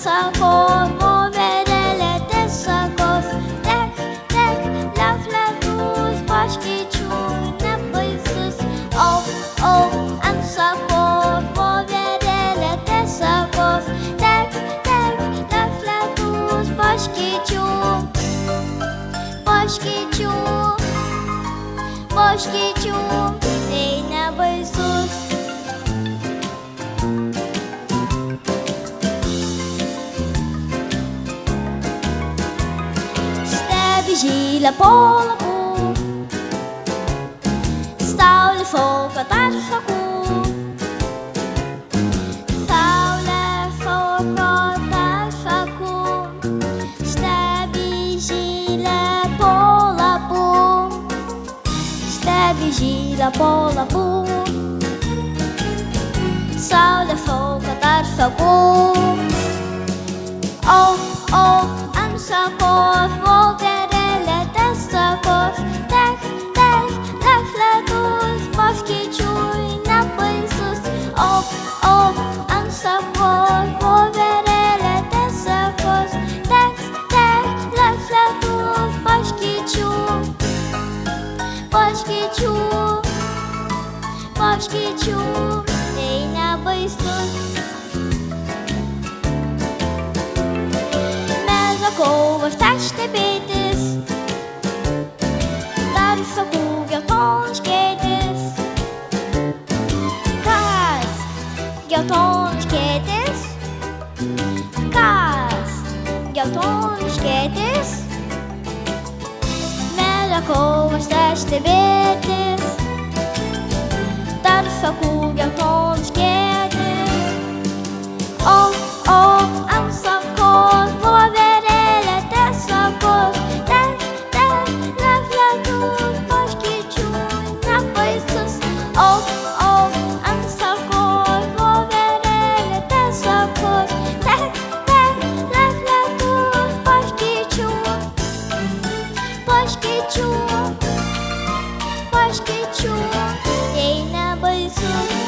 sakos, voverėlė tiesiogos. Tek, tek, lef, lietus, paškyčių nebaisus. Ant sakos, voverėlė tiesiogos. Tek, tek, lef, lietus, paškyčių. Poškyčių, tai nebaisus. Stebi žylę po lapų, saulė šoka tarp šakų. Saulė šoka tarp šakų, stebi žylę po lapų. Stebi žylę po lapų, saulė šoka tarp šakų. Ant šakos, voverėlė tiesiogos. Tek, tek, lef, lietus, poškyčių nebaisus. Ant šakos, voverėlė tiesiogos. Tek, tek, lef, lietus, poškyčių, tai nebaisus. Kovas stebėtis, dar šakų geltonškėtis. Kas geltonškėtis? Kas geltonškėtis? Kovas stebėtis, dar šakų geltonškėtis. Ant sakos, voverėlė tiesiogos. Tek, tek, lef, lietus, poškyčių nebaisus. Ant sakos, voverėlė tiesiogos. Tek, tek, lef, lietus, poškyčių, tai nebaisus.